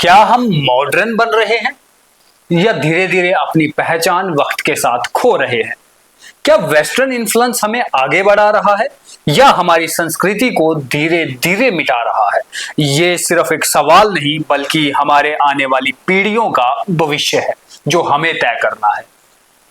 क्या हम मॉडर्न बन रहे हैं या धीरे धीरे अपनी पहचान वक्त के साथ खो रहे हैं? क्या वेस्टर्न इन्फ्लुएंस हमें आगे बढ़ा रहा है या हमारी संस्कृति को धीरे धीरे मिटा रहा है? ये सिर्फ एक सवाल नहीं बल्कि हमारे आने वाली पीढ़ियों का भविष्य है जो हमें तय करना है।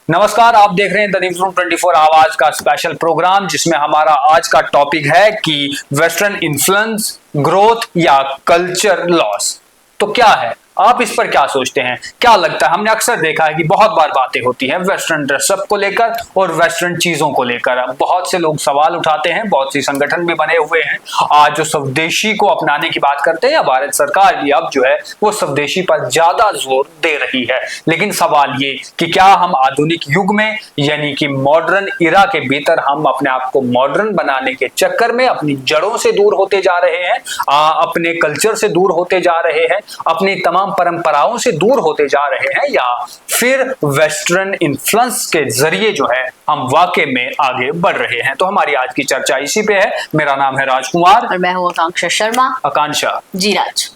नमस्कार, आप देख रहे हैं द न्यूज़रूम 24 आवाज का स्पेशल प्रोग्राम जिसमें हमारा आज का टॉपिक है कि वेस्टर्न इन्फ्लुएंस, ग्रोथ या कल्चर लॉस। तो क्या है, आप इस पर क्या सोचते हैं? क्या लगता है? हमने अक्सर देखा है कि बहुत बार बातें होती हैं वेस्टर्न ड्रेसअप को लेकर और वेस्टर्न चीजों को लेकर। बहुत से लोग सवाल उठाते हैं, बहुत सी संगठन भी बने हुए हैं आज जो स्वदेशी को अपनाने की बात करते हैं। या भारत सरकार भी अब जो है वो स्वदेशी पर ज्यादा जोर दे रही है। लेकिन सवाल ये कि क्या हम आधुनिक युग में यानी कि मॉडर्न इरा के भीतर हम अपने आप को मॉडर्न बनाने के चक्कर में अपनी जड़ों से दूर होते जा रहे हैं, अपने कल्चर से दूर होते जा रहे हैं, अपनी तमाम परंपराओं से दूर होते जा रहे हैं, या फिर वेस्टर्न इन्फ्लुएंस के जरिए जो है हम वाकई में आगे बढ़ रहे हैं? तो हमारी आज की चर्चा इसी पे है। मेरा नाम है राजकुमार और मैं हूँ आकांक्षा शर्मा। आकांक्षा जी राज,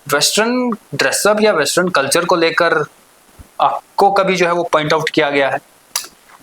वेस्टर्न ड्रेसअप या वेस्टर्न कल्चर को लेकर आपको कभी जो है वो पॉइंट आउट किया गया है?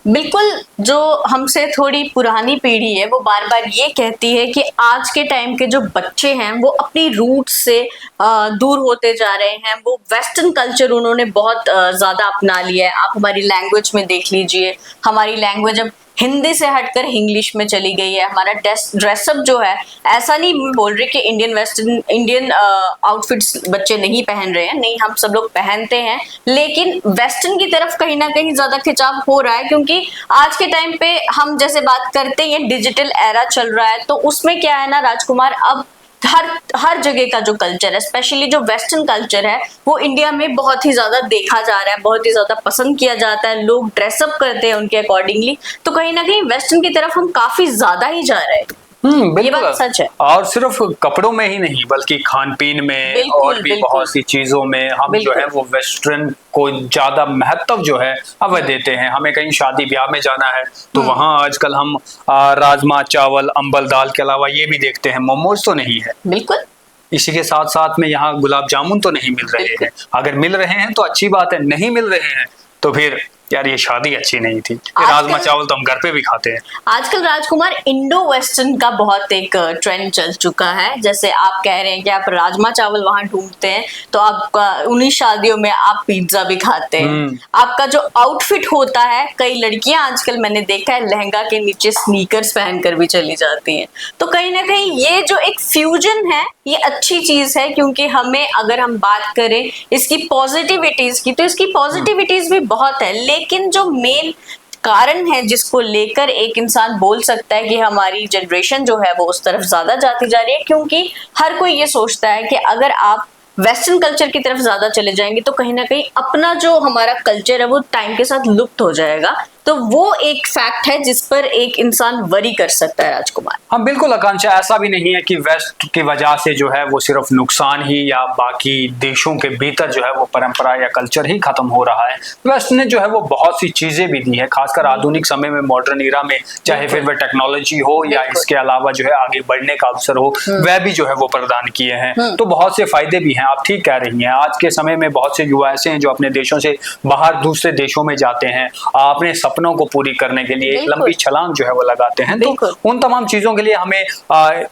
बिल्कुल। जो हमसे थोड़ी पुरानी पीढ़ी है वो बार बार ये कहती है कि आज के टाइम के जो बच्चे हैं वो अपनी रूट से दूर होते जा रहे हैं। वो वेस्टर्न कल्चर उन्होंने बहुत ज्यादा अपना लिया है। आप हमारी लैंग्वेज में देख लीजिए, हमारी लैंग्वेज अब हिंदी से हटकर इंग्लिश में चली गई है। हमारा ड्रेसअप जो है, ऐसा नहीं बोल रही कि इंडियन आउटफिट्स बच्चे नहीं पहन रहे हैं, नहीं, हम सब लोग पहनते हैं, लेकिन वेस्टर्न की तरफ कहीं ना कहीं ज्यादा खिंचाव हो रहा है। क्योंकि आज के टाइम पे हम जैसे बात करते हैं, डिजिटल एरा चल रहा है, तो उसमें क्या है ना राजकुमार, अब हर जगह का जो कल्चर है, स्पेशली जो वेस्टर्न कल्चर है, वो इंडिया में बहुत ही ज्यादा देखा जा रहा है, बहुत ही ज्यादा पसंद किया जाता है। लोग ड्रेसअप करते हैं उनके अकॉर्डिंगली। तो कहीं ना कहीं वेस्टर्न की तरफ हम काफी ज्यादा ही जा रहे हैं। ये बात सच है। और सिर्फ कपड़ों में ही नहीं बल्कि खान पीन में और भी बहुत सी चीजों में हम जो है वो वेस्टर्न को ज्यादा महत्व जो है अब देते हैं। हमें कहीं शादी ब्याह में जाना है तो वहाँ आजकल हम राजमा चावल, अंबल दाल के अलावा ये भी देखते हैं, मोमोज तो नहीं है। बिल्कुल। इसी के साथ साथ में यहाँ गुलाब जामुन तो नहीं मिल रहे हैं। अगर मिल रहे हैं तो अच्छी बात है, नहीं मिल रहे हैं तो फिर यार ये शादी अच्छी नहीं थी। राजमा चावल तो हम घर पे भी खाते हैं। आजकल राजकुमार इंडो वेस्टर्न का बहुत एक ट्रेंड चल चुका है। जैसे आप कह रहे हैं कि आप राजमा चावल वहां ढूंढते हैं, तो आपका उन्हीं शादियों में आप पिज्जा भी खाते हैं। आपका जो आउटफिट होता है, कई लड़कियां आजकल मैंने देखा है लहंगा के नीचे स्नीकर्स पहनकर भी चली जाती हैं। तो कहीं ना कहीं ये जो एक फ्यूजन है ये अच्छी चीज है, क्योंकि हमें, अगर हम बात करें इसकी पॉजिटिविटीज की, तो इसकी पॉजिटिविटीज भी बहुत है। लेकिन जो मेन कारण है जिसको लेकर एक इंसान बोल सकता है कि हमारी जनरेशन जो है वो उस तरफ ज्यादा जाती जा रही है, क्योंकि हर कोई ये सोचता है कि अगर आप वेस्टर्न कल्चर की तरफ ज्यादा चले जाएंगे तो कहीं ना कहीं अपना जो हमारा कल्चर है वो टाइम के साथ लुप्त हो जाएगा। तो वो एक फैक्ट है जिस पर एक इंसान वरी कर सकता है राजकुमार। हाँ बिल्कुल आकांक्षा, ऐसा भी नहीं है कि वेस्ट की वजह से जो है वो सिर्फ नुकसान ही या बाकी देशों के भीतर जो है वो परंपरा या कल्चर ही खत्म हो रहा है। वेस्ट ने जो है वो बहुत सी चीजें भी दी है, खासकर आधुनिक समय में, मॉडर्न इरा में, चाहे फिर वह टेक्नोलॉजी हो या इसके अलावा जो है आगे बढ़ने का अवसर हो, वह भी जो है वो प्रदान किए हैं। तो बहुत से फायदे भी हैं। आप ठीक कह रही हैं, आज के समय में बहुत से युवा ऐसे हैं जो अपने देशों से बाहर दूसरे देशों में जाते हैं, अपने सपनों को पूरी करने के लिए एक लंबी छलांग जो है वो लगाते हैं। तो उन तमाम चीजों के लिए हमें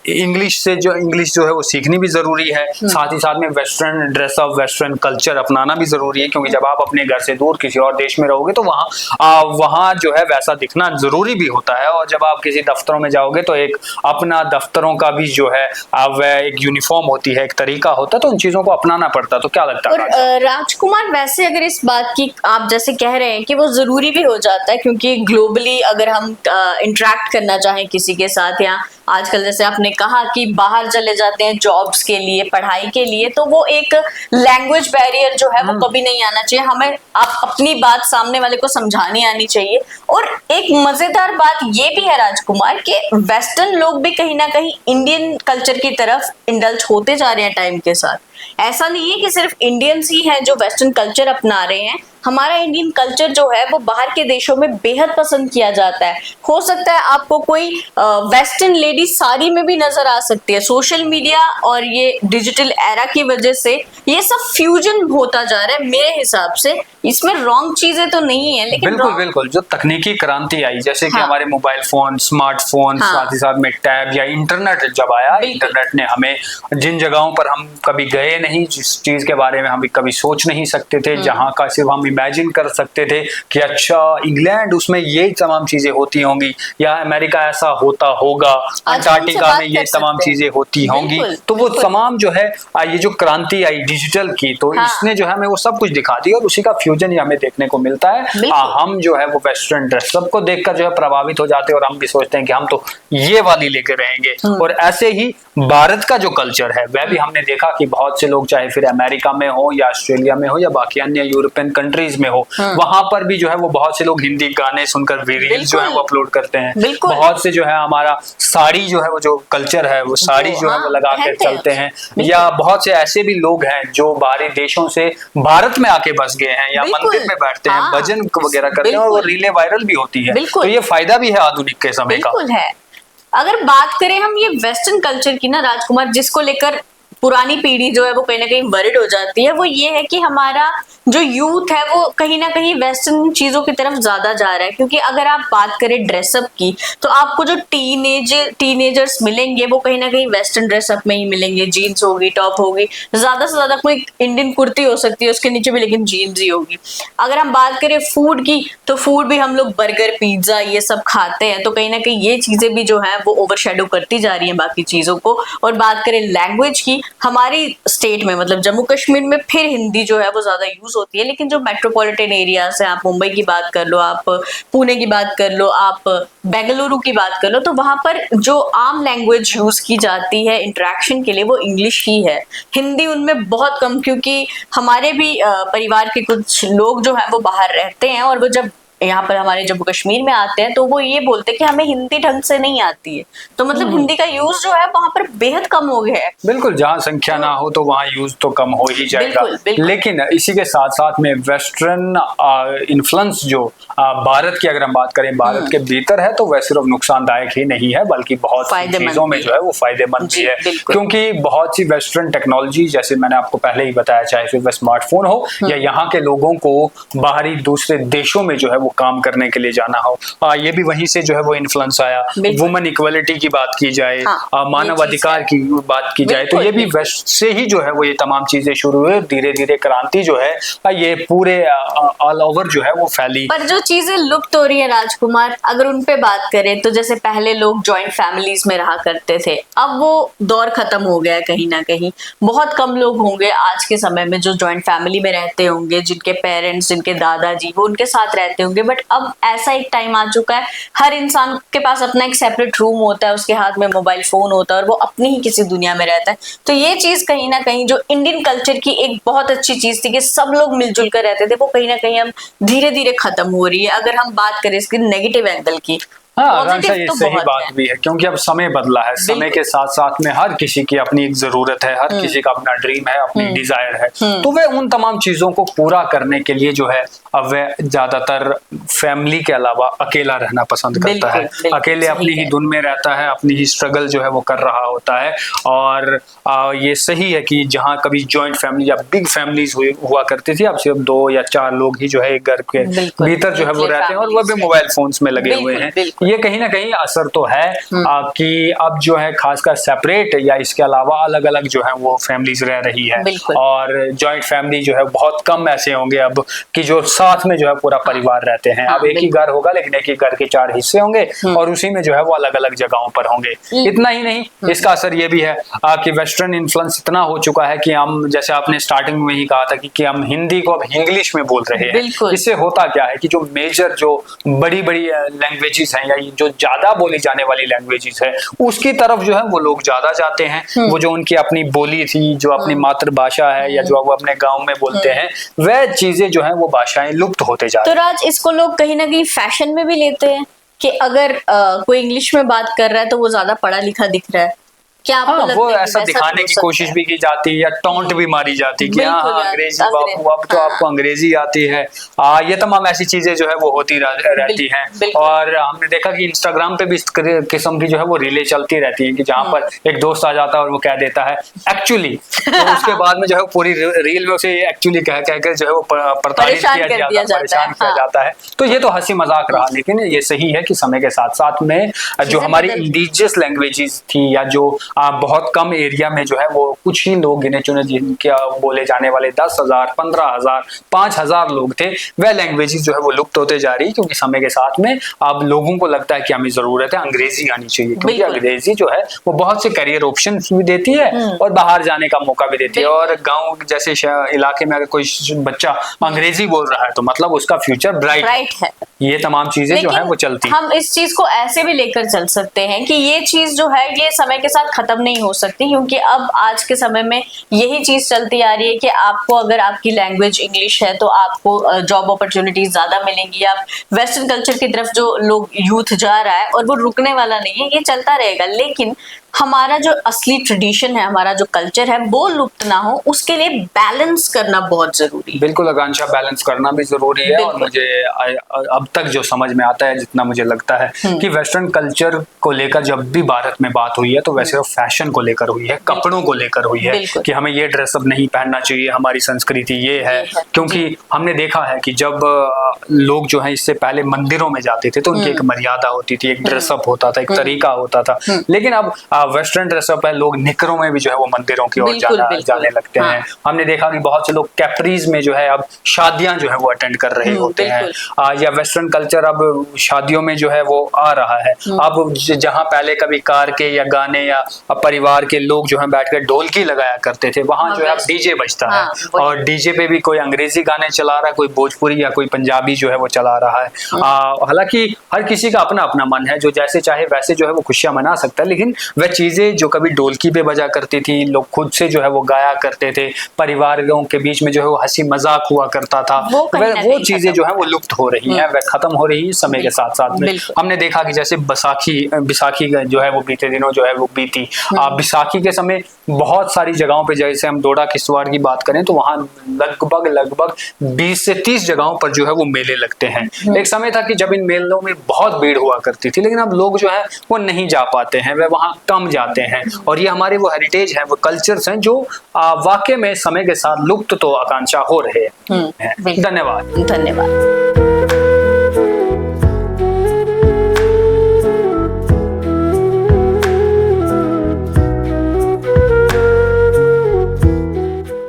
इंग्लिश जो है वो सीखनी भी जरूरी है। साथ ही साथ में वेस्टर्न ड्रेसअप, वेस्टर्न कल्चर अपनाना भी जरूरी है, क्योंकि जब आप अपने घर से दूर किसी और देश में रहोगे तो वहाँ जो है वैसा दिखना जरूरी भी होता है। और जब आप किसी दफ्तरों में जाओगे तो एक अपना दफ्तरों का भी जो है वह एक यूनिफॉर्म होती है, एक तरीका होता है, तो उन चीजों को अपनाना पड़ता है। तो क्या लगता है राजकुमार, वैसे अगर इस बात की आप जैसे कह रहे हैं कि वो जरूरी भी हो जाता है, क्योंकि ग्लोबली अगर हम इंटरेक्ट करना चाहें किसी के साथ, या आजकल जैसे आपने कहा कि बाहर चले जाते हैं जॉब्स के लिए, पढ़ाई के लिए, तो वो एक लैंग्वेज बैरियर जो है वो कभी नहीं आना चाहिए। हमें आप अपनी बात सामने वाले को समझानी आनी चाहिए। और एक मजेदार बात ये भी है राजकुमार कि वेस्टर्न लोग भी कहीं ना कहीं इंडियन कल्चर की तरफ इंडल्ज होते जा रहे हैं टाइम के साथ। ऐसा नहीं है कि सिर्फ इंडियंस ही हैं जो वेस्टर्न कल्चर अपना रहे हैं, हमारा इंडियन कल्चर जो है वो बाहर के देशों में बेहद पसंद किया जाता है। हो सकता है आपको कोई वेस्टर्न लेडी साड़ी में भी नजर आ सकती है। सोशल मीडिया और ये डिजिटल एरा की वजह से ये सब फ्यूजन होता जा रहा है मेरे हिसाब से। इसमें रॉन्ग चीजें तो नहीं है, लेकिन बिल्कुल बिल्कुल, जो तकनीकी क्रांति आई, जैसे कि हाँ। हमारे मोबाइल फोन, स्मार्टफोन, हाँ। साथ ही साथ में टैब या इंटरनेट जब आया, इंटरनेट ने हमें जिन जगहों पर हम कभी गए नहीं, जिस चीज के बारे में हम कभी सोच नहीं सकते थे, जहां का सिर्फ हम इमेजिन कर सकते थे कि अच्छा इंग्लैंड, उसमें ये तमाम चीजें होती होंगी, या अमेरिका ऐसा होता होगा, अंटार्कटिका में ये तमाम चीजें होती होंगी। तो वो तमाम जो है ये जो क्रांति आई डिजिटल की, तो हाँ। इसने जो है हमें वो सब कुछ दिखा दी और उसी का फ्यूजन ही हमें देखने को मिलता है। हम जो है वो वेस्टर्न ड्रेस सबको देखकर जो है प्रभावित हो जाते हैं और हम भी सोचते हैं कि हम तो ये वाली लेके रहेंगे। और ऐसे ही भारत का जो कल्चर है वह भी हमने देखा कि बहुत से लोग, चाहे फिर अमेरिका में हो या ऑस्ट्रेलिया में हो या बाकी अन्य यूरोपियन कंट्रीज में हो, वहां पर भी जो है वो बहुत से लोग हिंदी गाने सुनकर रील्स जो है वो अपलोड करते हैं। बहुत से जो है हमारा साड़ी जो है वो जो कल्चर है वो साड़ी जो है वो लगा के चलते हैं, या बहुत से ऐसे भी लोग हैं जो बाहरी देशों से भारत में आके बस गए हैं या मंदिर में बैठते हैं, भजन वगैरह करते हैं और वो रीलें वायरल भी होती है। तो ये फायदा भी है आधुनिक के समय का। बिल्कुल है। अगर बात करें हम ये वेस्टर्न कल्चर की ना राजकुमार, जिसको लेकर पुरानी पीढ़ी जो है वो कहीं ना कहीं वरिड हो जाती है, वो ये है कि हमारा जो यूथ है वो कहीं ना कहीं वेस्टर्न चीजों की तरफ ज्यादा जा रहा है। क्योंकि अगर आप बात करें ड्रेसअप की, तो आपको जो टीनेजर्स मिलेंगे वो कहीं ना कहीं वेस्टर्न ड्रेसअप में ही मिलेंगे। जीन्स होगी, टॉप होगी, ज्यादा से ज्यादा कोई इंडियन कुर्ती हो सकती है उसके नीचे भी, लेकिन जीन्स ही होगी। अगर हम बात करें फूड की, तो फूड भी हम लोग बर्गर, पिज्जा ये सब खाते हैं, तो कहीं ना कहीं ये चीजें भी जो है वो ओवरशैडो करती जा रही है बाकी चीजों को। और बात करें लैंग्वेज की, हमारी स्टेट में मतलब जम्मू कश्मीर में फिर हिंदी जो है वो ज्यादा यूज होती है, लेकिन जो मेट्रोपॉलिटन एरियाज है, आप मुंबई की बात कर लो, आप पुणे की बात कर लो, आप बेंगलुरु की बात कर लो, तो वहां पर जो आम लैंग्वेज यूज की जाती है इंटरेक्शन के लिए वो इंग्लिश ही है। हिंदी उनमें बहुत कम, क्योंकि हमारे भी परिवार के कुछ लोग जो है वो बाहर रहते हैं और वो जब यहाँ पर हमारे जम्मू कश्मीर में आते हैं तो वो ये बोलते हैं कि हमें हिंदी ढंग से नहीं आती है। तो मतलब हिंदी का यूज जो है वहां पर बेहद कम हो गया है। बिल्कुल, जहाँ संख्या ना हो तो वहाँ यूज तो कम हो ही जाएगा। बिल्कुल। लेकिन इसी के साथ साथ में वेस्टर्न इन्फ्लुएंस जो भारत की अगर हम बात करें, भारत के भीतर है, तो वह सिर्फ नुकसानदायक ही नहीं है बल्कि बहुत सी चीजों में जो है वो फायदेमंद भी है। क्योंकि बहुत सी वेस्टर्न टेक्नोलॉजी, जैसे मैंने आपको पहले ही बताया, चाहे फिर वह स्मार्टफोन हो या यहाँ के लोगों को बाहरी दूसरे देशों में जो है वो काम करने के लिए जाना हो, ये भी वहीं से जो है वो इन्फ्लुएंस आया। वुमेन इक्वलिटी की बात की जाए, मानव अधिकार की बात की जाए, तो ये भी वेस्ट से ही जो है वो ये तमाम चीजें शुरू हुई। धीरे धीरे क्रांति जो है ये पूरे ऑल ओवर जो है वो फैली। पर जो चीजें लुप्त हो रही है राजकुमार, अगर उन पे बात करें तो जैसे पहले लोग जॉइंट फैमिलीज में रहा करते थे, अब वो दौर खत्म हो गया है कहीं ना कहीं। बहुत कम लोग होंगे आज के समय में जो जॉइंट फैमिली में रहते होंगे, जिनके पेरेंट्स, जिनके दादाजी वो उनके साथ रहते होंगे। बट अब ऐसा एक टाइम आ चुका है, हर इंसान के पास अपना एक सेपरेट रूम होता है, उसके हाथ में मोबाइल फोन होता है और वो अपनी ही किसी दुनिया में रहता है। तो ये चीज कहीं ना कहीं जो इंडियन कल्चर की एक बहुत अच्छी चीज थी कि सब लोग मिलजुल कर रहते थे, वो कहीं ना कहीं अब धीरे धीरे खत्म हो रही है। अगर हम बात करें इसके नेगेटिव एंगल की, हाँ, ये तो सही बात भी है, क्योंकि अब समय बदला है। समय के साथ साथ में हर किसी की अपनी एक जरूरत है, हर किसी का अपना ड्रीम है, अपनी डिजायर है। तो वह उन तमाम चीजों को पूरा करने के लिए जो है अब वह ज्यादातर फैमिली के अलावा अकेला रहना पसंद करता है। अकेले अपनी ही धुन में रहता है, अपनी ही स्ट्रगल जो है वो कर रहा होता है। और ये सही है कि जहाँ कभी जॉइंट फैमिली या बिग फैमिलीज हुआ करती थी, अब सिर्फ 2 या 4 लोग ही जो है एक घर के भीतर जो है वो रहते हैं और वह भी मोबाइल फोन्स में लगे हुए हैं। ये कहीं ना कहीं असर तो है कि अब जो है खासकर सेपरेट या इसके अलावा अलग अलग जो है वो फैमिलीज रह रही है। और जॉइंट फैमिली जो है बहुत कम ऐसे होंगे अब कि जो साथ में जो है पूरा परिवार रहते हैं। अब एक ही घर होगा, लेकिन एक ही घर के 4 हिस्से होंगे और उसी में जो है वो अलग अलग जगहों पर होंगे। इतना ही नहीं, इसका असर ये भी है कि वेस्टर्न इन्फ्लुएंस इतना हो चुका है कि हम, जैसे आपने स्टार्टिंग में ही कहा था कि हम हिंदी को अब इंग्लिश में बोल रहे हैं। इससे होता क्या है कि जो मेजर, जो बड़ी बड़ी लैंग्वेजेस हैं या जो ज्यादा बोली जाने वाली लैंग्वेजेस है, उसकी तरफ जो है वो लोग ज्यादा जाते हैं। वो जो उनकी अपनी बोली थी, जो अपनी मातृभाषा है या जो वो अपने गांव में बोलते हैं, वह चीजें जो है वो भाषाएं लुप्त होते जा रही हैं। तो राज, इसको लोग कहीं ना कहीं फैशन में भी लेते हैं कि अगर कोई इंग्लिश में बात कर रहा है तो वो ज्यादा पढ़ा लिखा दिख रहा है। क्या आपको हाँ, लगता वो है कि ऐसा वैसा दिखाने हो की सकता कोशिश है? भी की जाती है या टॉन्ट भी मारी जाती है कि हाँ बिल्कुल हाँ यार, अंग्रेजी बाबू अब तो हाँ। आपको अंग्रेजी आती है। ये तमाम ऐसी चीजें जो है वो होती रहती हैं। बिल्कुल। और हमने देखा कि इंस्टाग्राम पे भी इस किस्म की जो है वो रीलें चलती रहती हैं कि जहाँ पर एक दोस्त आ जाता है और वो कह देता है एक्चुअली, तो उसके बाद में जो है पूरी रील में उसे एक्चुअली कह कह कर जो है वो प्रताड़ित परेशान किया कर जाता दिया है, जाता परेशान है, किया हाँ। जाता है। तो ये तो हंसी मजाक रहा, लेकिन ये सही है कि समय के साथ साथ में जो चीजें हमारी बदल रही। इंडिजियस लैंग्वेजेस थी या जो बहुत कम एरिया में जो है वो कुछ ही लोग गिने चुने जिनके बोले जाने वाले 10,000 15,000 5,000 लोग थे, वह लैंग्वेजेस जो है वो लुप्त होते जा रही है, क्योंकि समय के साथ में अब लोगों को लगता है कि हमें जरूरत है अंग्रेजी आनी चाहिए, क्योंकि बिल्कुल। अंग्रेजी जो है वो बहुत से करियर ऑप्शन भी देती है और बाहर जाने का मौका भी देती है। और गाँव जैसे इलाके में अगर कोई बच्चा अंग्रेजी बोल रहा है तो मतलब उसका फ्यूचर ब्राइट राइट है। ये तमाम चीजें जो है वो चलती हैं। हम इस चीज को ऐसे भी लेकर चल सकते हैं कि ये चीज जो है ये समय के साथ खत्म नहीं हो सकती, क्योंकि अब आज के समय में यही चीज चलती आ रही है कि आपको अगर आपकी लैंग्वेज इंग्लिश है तो आपको जॉब अपॉर्चुनिटीज ज्यादा मिलेंगी। आप वेस्टर्न कल्चर की तरफ जो लोग यूथ जा रहा है और वो रुकने वाला नहीं है, ये चलता रहेगा। लेकिन हमारा जो असली ट्रेडिशन है, हमारा जो कल्चर है वो लुप्त ना हो, उसके लिए बैलेंस करना बहुत जरूरी है। बिल्कुल आकांक्षा, बैलेंस करना भी जरूरी है। और मुझे अब तक जो समझ में आता है, जितना मुझे लगता है कि वेस्टर्न कल्चर को लेकर जब भी भारत में बात हुई है तो वह सिर्फ फैशन को लेकर हुई है, कपड़ों को लेकर हुई है कि हमें ये ड्रेसअप नहीं पहनना चाहिए, हमारी संस्कृति ये है। क्योंकि हमने देखा है कि जब लोग जो है इससे पहले मंदिरों में जाते थे तो उनकी एक मर्यादा होती थी, एक ड्रेसअप होता था, एक तरीका होता था। लेकिन अब वेस्टर्न ड्रेसअप है, लोग निकरों में भी जो है वो मंदिरों की ओर जाने लगते हैं। हमने देखा कि बहुत से लोग कैप्रीज में जो है अब शादियां जो है वो अटेंड कर रहे होते हैं। या वेस्टर्न कल्चर अब शादियों में जो है वो आ रहा है। अब जहां पहले कभी कार के या गाने या परिवार के लोग जो है बैठकर ढोलकी लगाया करते थे, वहां जो है अब डीजे बजता है। और डीजे पे भी कोई अंग्रेजी गाने चला रहा है, कोई भोजपुरी या कोई पंजाबी जो है वो चला रहा है। हालांकि हर किसी का अपना अपना मन है, जो जैसे चाहे वैसे जो है वो खुशियां मना सकता है, लेकिन वह चीजें जो कभी ढोलकी पे बजा करती थी, लोग खुद से जो है वो गाया करते थे, परिवारों के बीच में जो है वो हंसी मजाक हुआ करता था, वो चीजें जो है वो लुप्त हो रही हैं, वह खत्म हो रही है समय के साथ साथ में। हमने देखा कि जैसे बैसाखी जो है वो बीते दिनों जो है वो बीती। बैसाखी के समय बहुत सारी जगहों पे, जैसे हम डोडा किश्तवाड़ की बात करें तो वहां लगभग 20 से 30 जगहों पर जो है वो मेले लगते हैं। एक समय था कि जब इन मेलों में बहुत भीड़ हुआ करती थी, लेकिन अब लोग जो है वो नहीं जा पाते हैं, वे वहां कम जाते हैं। और ये हमारे वो हेरिटेज है, वो कल्चर्स हैं जो वाकई में समय के साथ लुप्त तो आकांक्षा हो रहे हैं। धन्यवाद।